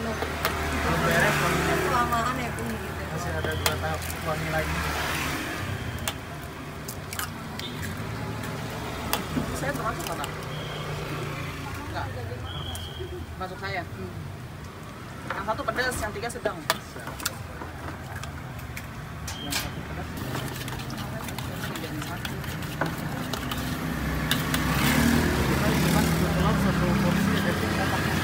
Belum beres wanginya. Kelamaan ya pun gitu. Masih ada 2 tahap wangi lagi. Saya termasuk nggak? Enggak. Masuk saya. Yang 1 pedas, yang 3 sedang. Yang 1 pedas. Jadi 1. Kita kebetulan 1 porsi ada 3 pakai.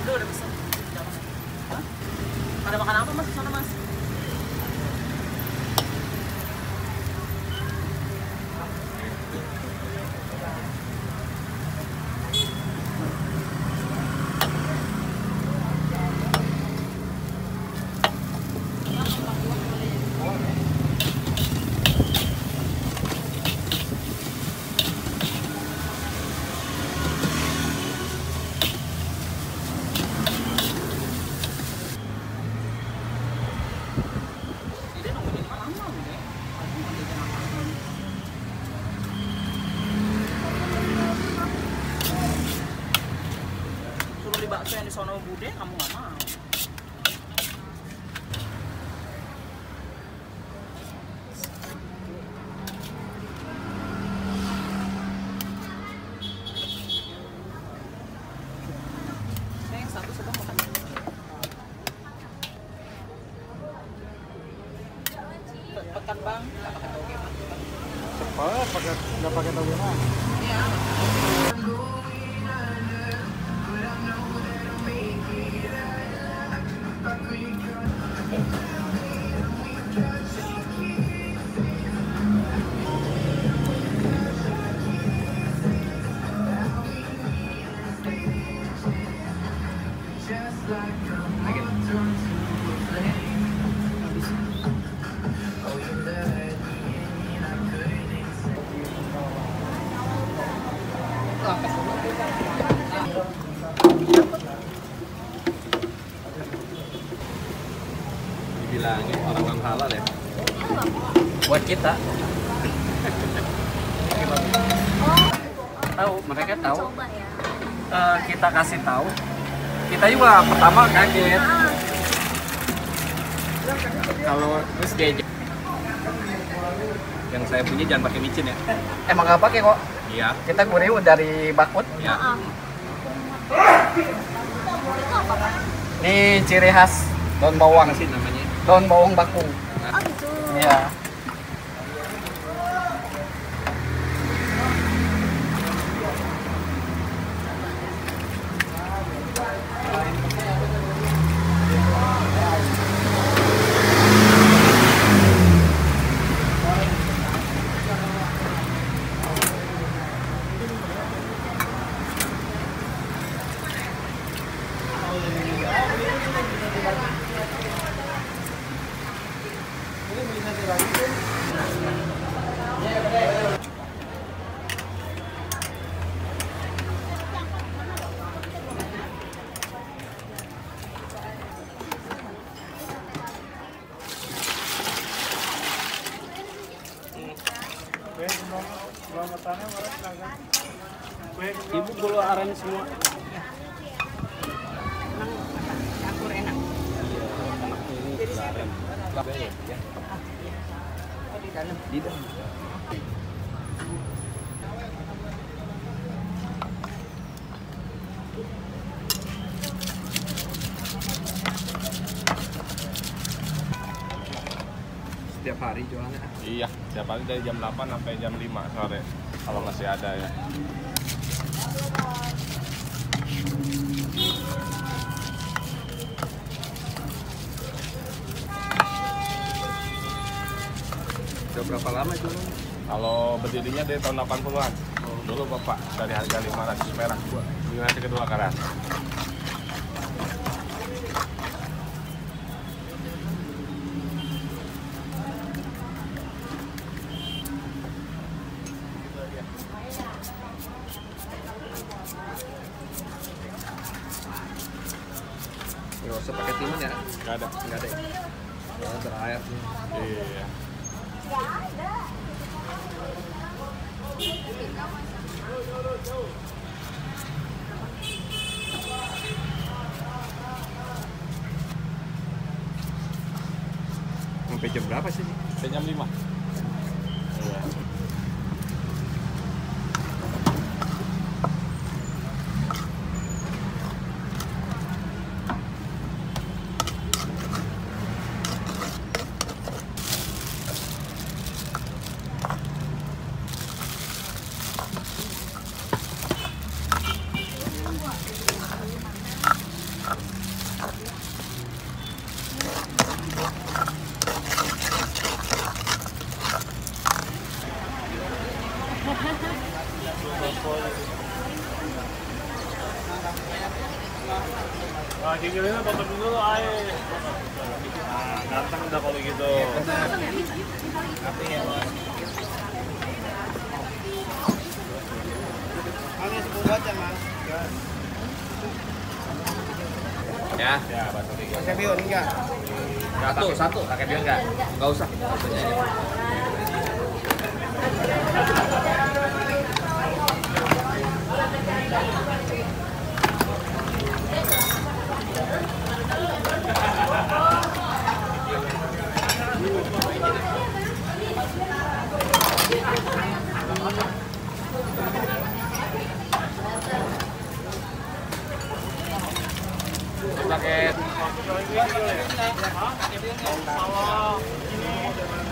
Udah bisa. Hah? Ada makan apa mas di sana mas? Dia nungguin lama udah. Aku mau jajan apa? Suruh beli bakso yang di sono Bude, kamu nggak mau. Saya yang 1 sedang makan. Pekan bang, nggak pakai toge mas. Cepet, nggak pakai toge mah. Iya. Dibilangin orang non halal ya. Buat kita. Tahu, mereka tahu. Coba ya. Kita kasih tahu. Kita juga pertama kaget. Kalau terus dia yang saya punya jangan pakai micin ya. Emang nggak pakai kok. Iya. Kita gurih dari bakut. Ya. Itu apa Pak? Ini ciri khas daun bawang. Apa sih namanya? Daun bawang bakung. Oh gitu. Iya. Ibu bolu aren semua. Campur enak. Jadi aren. Ya. Oh, di dalam. Di dalam. Setiap hari jualannya? Iya, setiap hari dari jam 8 sampai jam 5 sore kalau masih ada ya. Udah berapa lama jualan? Kalau berdirinya dari tahun 80-an. Dulu Bapak dari harga 500 merah gua. Generasi kedua kan. Nggak usah pakai timun ya? Nggak ada. Nggak ada. Ya, terakhir. Iya. Sampai jam berapa sih? Sampai jam 5. Iya. Nah, gigilinnya potong dulu air. Nah, ganteng udah kalau gitu. Ya. Ya, batu tiga. Pakai bihun enggak? Satu. Pakai biar nggak? Nggak usah. Pakai Salah. Ini